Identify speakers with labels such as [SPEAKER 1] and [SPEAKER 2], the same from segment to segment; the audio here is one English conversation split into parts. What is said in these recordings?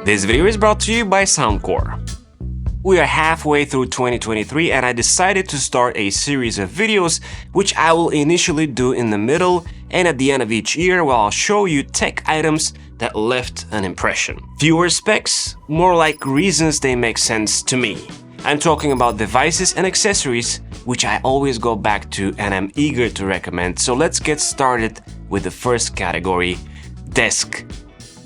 [SPEAKER 1] This video is brought to you by Soundcore. We are halfway through 2023 and I decided to start a series of videos which I will initially do in the middle and at the end of each year where I'll show you tech items that left an impression. Fewer specs, more like reasons they make sense to me. I'm talking about devices and accessories which I always go back to and I'm eager to recommend. So let's get started with the first category, desk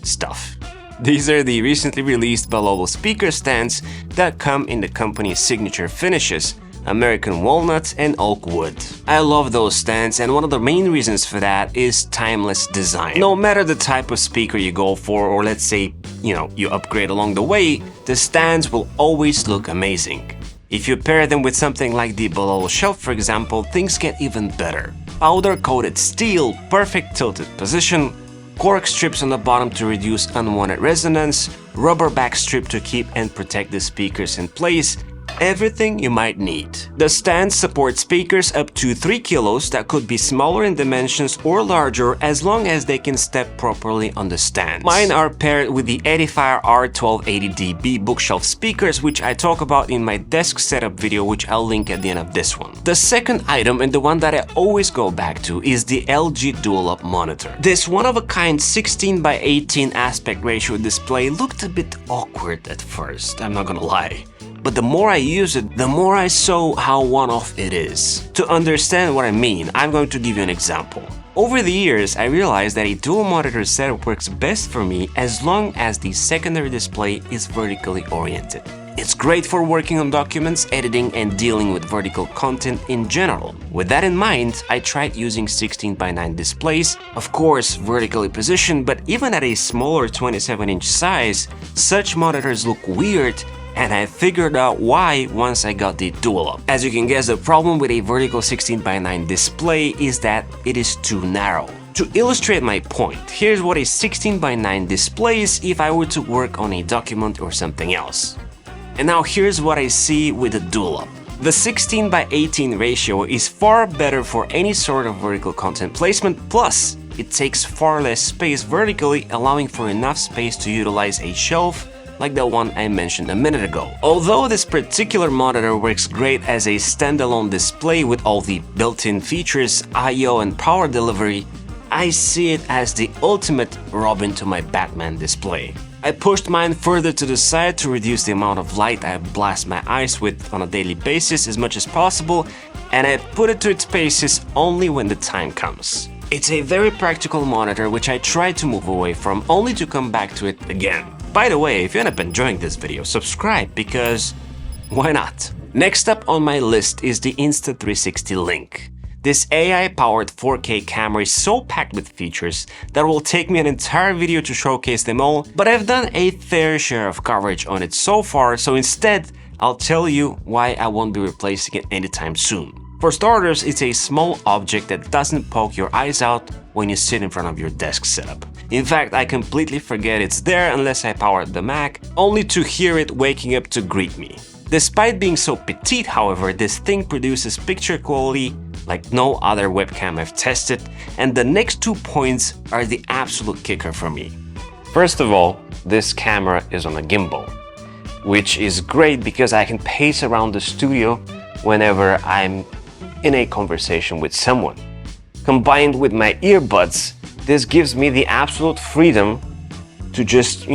[SPEAKER 1] stuff. These are the recently released below speaker stands that come in the company's signature finishes, American walnut and oak wood. I love those stands and one of the main reasons for that is timeless design. No matter the type of speaker you go for or let's say, you upgrade along the way, the stands will always look amazing. If you pair them with something like the below shelf, for example, things get even better. Powder-coated steel, perfect tilted position, cork strips on the bottom to reduce unwanted resonance, rubber back strip to keep and protect the speakers in place, everything you might need. The stands support speakers up to 3 kilos that could be smaller in dimensions or larger as long as they can step properly on the stands. Mine are paired with the Edifier R1280DB bookshelf speakers which I talk about in my desk setup video which I'll link at the end of this one. The second item and the one that I always go back to is the LG Dual-Up monitor. This one-of-a-kind 16:18 aspect ratio display looked a bit awkward at first, I'm not gonna lie. But the more I use it, the more I saw how one-off it is. To understand what I mean, I'm going to give you an example. Over the years, I realized that a dual monitor setup works best for me as long as the secondary display is vertically oriented. It's great for working on documents, editing, and dealing with vertical content in general. With that in mind, I tried using 16:9 displays, of course vertically positioned, but even at a smaller 27-inch size, such monitors look weird. And I figured out why once I got the Dual-Up. As you can guess, the problem with a vertical 16:9 display is that it is too narrow. To illustrate my point, here's what a 16:9 displays if I were to work on a document or something else. And now here's what I see with the Dual-Up. The 16:18 ratio is far better for any sort of vertical content placement, plus it takes far less space vertically, allowing for enough space to utilize a shelf like the one I mentioned a minute ago. Although this particular monitor works great as a standalone display with all the built-in features, I/O and power delivery, I see it as the ultimate Robin to my Batman display. I pushed mine further to the side to reduce the amount of light I blast my eyes with on a daily basis as much as possible, and I put it to its paces only when the time comes. It's a very practical monitor which I try to move away from only to come back to it again. By the way, if you end up enjoying this video, subscribe because why not? Next up on my list is the Insta360 Link. This AI-powered 4K camera is so packed with features that will take me an entire video to showcase them all, but I've done a fair share of coverage on it so far, so instead I'll tell you why I won't be replacing it anytime soon. For starters, it's a small object that doesn't poke your eyes out when you sit in front of your desk setup. In fact, I completely forget it's there unless I power up the Mac, only to hear it waking up to greet me. Despite being so petite, however, this thing produces picture quality like no other webcam I've tested, and the next 2 points are the absolute kicker for me. First of all, this camera is on a gimbal, which is great because I can pace around the studio whenever I'm in a conversation with someone. Combined with my earbuds, this gives me the absolute freedom to just,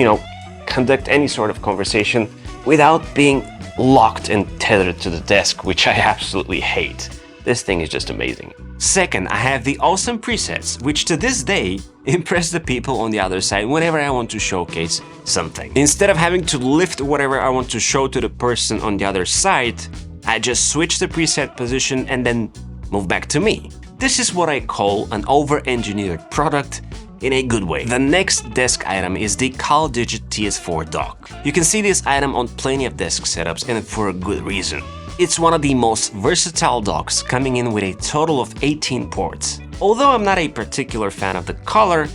[SPEAKER 1] conduct any sort of conversation without being locked and tethered to the desk, which I absolutely hate. This thing is just amazing. Second, I have the awesome presets, which to this day impress the people on the other side whenever I want to showcase something. Instead of having to lift whatever I want to show to the person on the other side, I just switch the preset position and then move back to me. This is what I call an over-engineered product in a good way. The next desk item is the CalDigit TS4 dock. You can see this item on plenty of desk setups and for a good reason. It's one of the most versatile docks, coming in with a total of 18 ports. Although I'm not a particular fan of the color,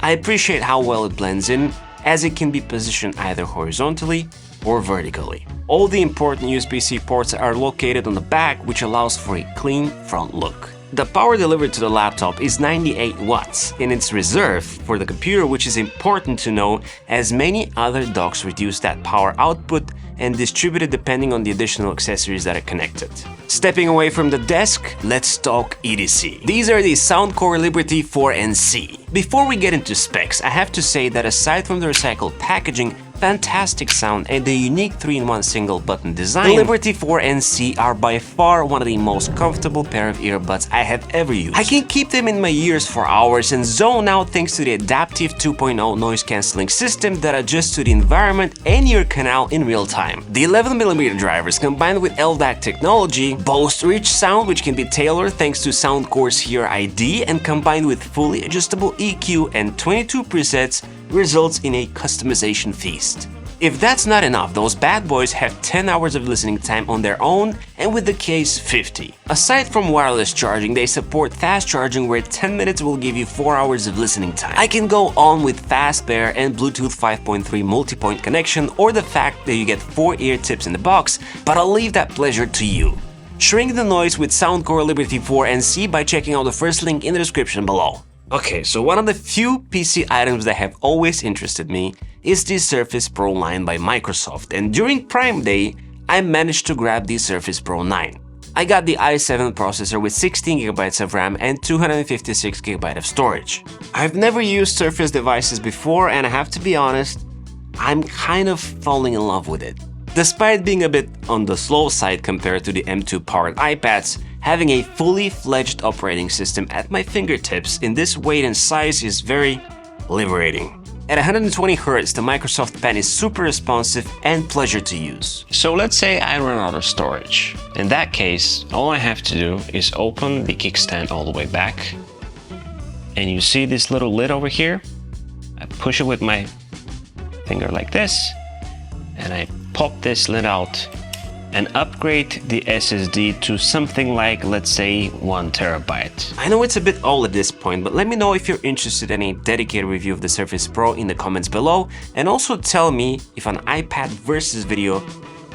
[SPEAKER 1] I appreciate how well it blends in, as it can be positioned either horizontally or vertically. All the important USB-C ports are located on the back, which allows for a clean front look. The power delivered to the laptop is 98 watts, and it's reserved for the computer, which is important to know as many other docks reduce that power output and distribute it depending on the additional accessories that are connected. Stepping away from the desk, let's talk EDC. These are the Soundcore Liberty 4NC. Before we get into specs, I have to say that aside from the recycled packaging, fantastic sound and the unique 3-in-1 single button design, the Liberty 4NC are by far one of the most comfortable pair of earbuds I have ever used. I can keep them in my ears for hours and zone out thanks to the adaptive 2.0 noise cancelling system that adjusts to the environment and ear canal in real time. The 11mm drivers combined with LDAC technology boast rich sound which can be tailored thanks to Soundcore's Hear ID, and combined with fully adjustable EQ and 22 presets results in a customization feast. If that's not enough, those bad boys have 10 hours of listening time on their own, and with the case 50. Aside from wireless charging, they support fast charging where 10 minutes will give you 4 hours of listening time. I can go on with fast pair and Bluetooth 5.3 multi-point connection, or the fact that you get 4 ear tips in the box, but I'll leave that pleasure to you. Shrink the noise with Soundcore Liberty 4NC by checking out the first link in the description below. Okay, so one of the few PC items that have always interested me is the Surface Pro 9 by Microsoft, and during Prime Day, I managed to grab the Surface Pro 9. I got the i7 processor with 16GB of RAM and 256GB of storage. I've never used Surface devices before, and I have to be honest, I'm kind of falling in love with it. Despite being a bit on the slow side compared to the M2 powered iPads, having a fully fledged operating system at my fingertips in this weight and size is very liberating. At 120Hz, the Microsoft Pen is super responsive and pleasure to use. So let's say I run out of storage. In that case, all I have to do is open the kickstand all the way back. And you see this little lid over here? I push it with my finger like this, and I pop this lid out and upgrade the SSD to something like, let's say, 1 TB. I know it's a bit old at this point, but let me know if you're interested in a dedicated review of the Surface Pro in the comments below, and also tell me if an iPad versus video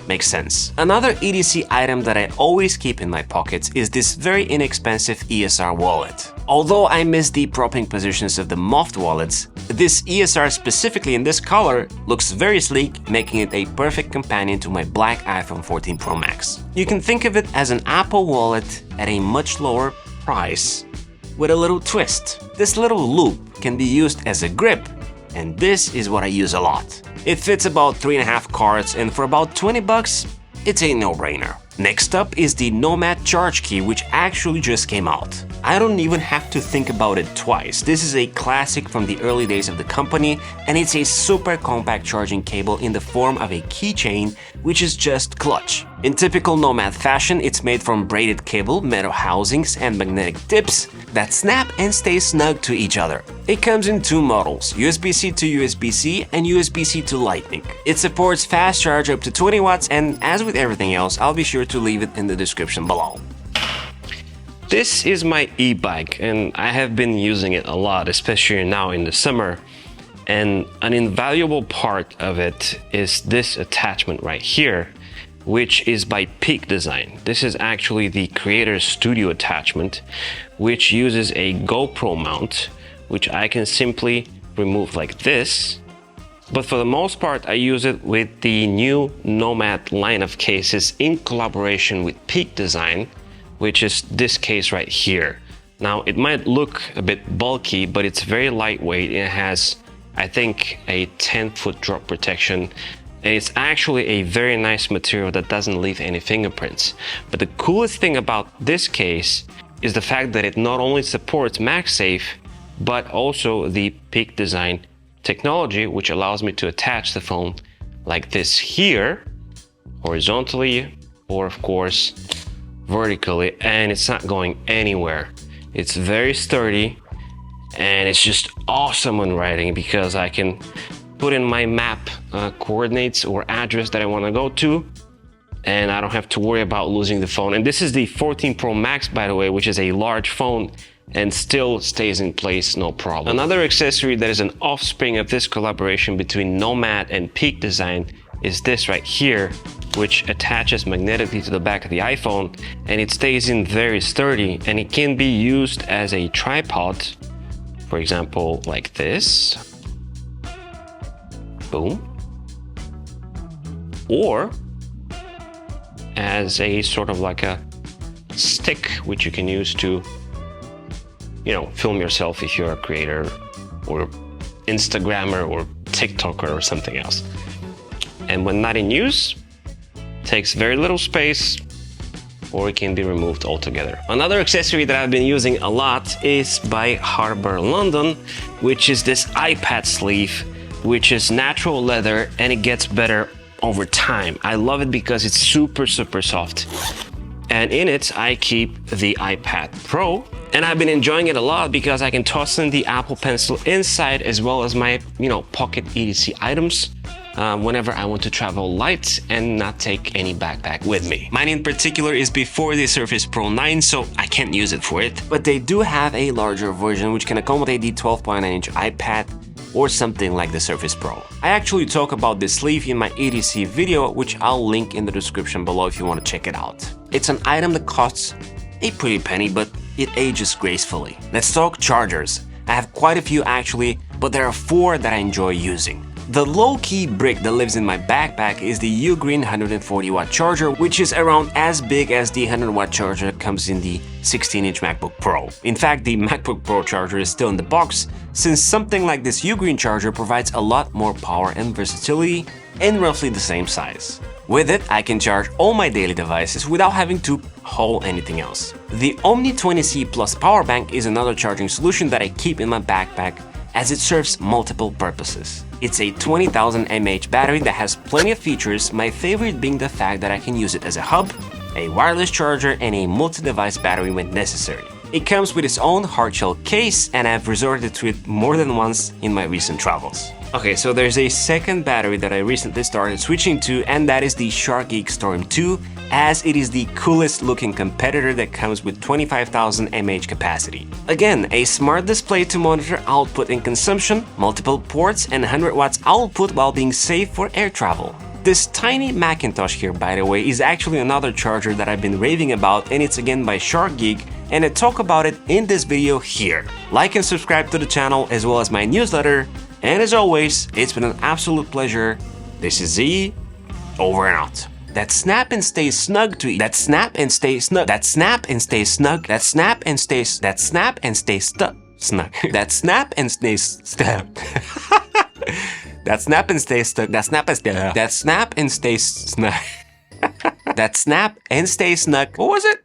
[SPEAKER 1] makes sense. Another EDC item that I always keep in my pockets is this very inexpensive ESR wallet. Although I miss the propping positions of the Moft wallets, this ESR specifically in this color looks very sleek, making it a perfect companion to my black iPhone 14 Pro Max. You can think of it as an Apple wallet at a much lower price with a little twist. This little loop can be used as a grip, and this is what I use a lot. It fits about 3.5 cards, and for about 20 bucks, it's a no-brainer. Next up is the Nomad Charge Key, which actually just came out. I don't even have to think about it twice. This is a classic from the early days of the company, and it's a super compact charging cable in the form of a keychain, which is just clutch. In typical Nomad fashion, it's made from braided cable, metal housings, and magnetic tips that snap and stay snug to each other. It comes in 2 models, USB-C to USB-C and USB-C to Lightning. It supports fast charge up to 20 watts, and as with everything else, I'll be sure to leave it in the description below. This is my e-bike, and I have been using it a lot, especially now in the summer. And an invaluable part of it is this attachment right here, which is by Peak Design. This is actually the Creator Studio attachment, which uses a GoPro mount, which I can simply remove like this. But for the most part, I use it with the new Nomad line of cases in collaboration with Peak Design, which is this case right here. Now, it might look a bit bulky, but it's very lightweight. It has, I think, a 10-foot drop protection, and it's actually a very nice material that doesn't leave any fingerprints. But the coolest thing about this case is the fact that it not only supports MagSafe, but also the Peak Design technology, which allows me to attach the phone like this here, horizontally, or of course, vertically, and it's not going anywhere. It's very sturdy, and it's just awesome when writing because I can put in my map coordinates or address that I want to go to, and I don't have to worry about losing the phone. And this is the 14 Pro Max, by the way, which is a large phone and still stays in place, no problem. Another accessory that is an offspring of this collaboration between Nomad and Peak Design is this right here, which attaches magnetically to the back of the iPhone, and it stays in very sturdy, and it can be used as a tripod, for example, like this. Boom. Or as a sort of like a stick, which you can use to, you know, film yourself if you're a creator or Instagrammer or TikToker or something else. And when not in use, takes very little space, or it can be removed altogether. Another accessory that I've been using a lot is by Harbour London, which is this iPad sleeve, which is natural leather, and it gets better over time. I love it because it's super soft. And in it, I keep the iPad Pro, and I've been enjoying it a lot because I can toss in the Apple Pencil inside, as well as my, pocket EDC items whenever I want to travel light and not take any backpack with me. Mine in particular is before the Surface Pro 9, so I can't use it for it. But they do have a larger version which can accommodate the 12.9-inch iPad or something like the Surface Pro. I actually talk about this sleeve in my EDC video, which I'll link in the description below if you want to check it out. It's an item that costs a pretty penny, but it ages gracefully. Let's talk chargers. I have quite a few actually, but there are 4 that I enjoy using. The low-key brick that lives in my backpack is the Ugreen 140-watt charger, which is around as big as the 100-watt charger that comes in the 16-inch MacBook Pro. In fact, the MacBook Pro charger is still in the box, since something like this Ugreen charger provides a lot more power and versatility in roughly the same size. With it, I can charge all my daily devices without having to haul anything else. The Omni 20C Plus PowerBank is another charging solution that I keep in my backpack, as it serves multiple purposes. It's a 20,000 mAh battery that has plenty of features, my favorite being the fact that I can use it as a hub, a wireless charger, and a multi-device battery when necessary. It comes with its own hardshell case, and I've resorted to it more than once in my recent travels. Okay, so there's a second battery that I recently started switching to, and that is the SharkGeek Storm 2, as it is the coolest looking competitor that comes with 25,000 mAh capacity. Again, a smart display to monitor output and consumption, multiple ports, and 100 watts output while being safe for air travel. This tiny Macintosh here, by the way, is actually another charger that I've been raving about, and it's again by SharkGeek, and I talk about it in this video here. Like and subscribe to the channel as well as my newsletter, and as always, it's been an absolute pleasure. This is Z, over and out. That snap and stay snug to eat. That snap and stay snug. That snap and stay snug. That snap and stay. That snap and stay snug. That snap and stay snug. That snap and stay stuck. That snap and stay. That snap and stay snug. That snap and stay snug. What was it?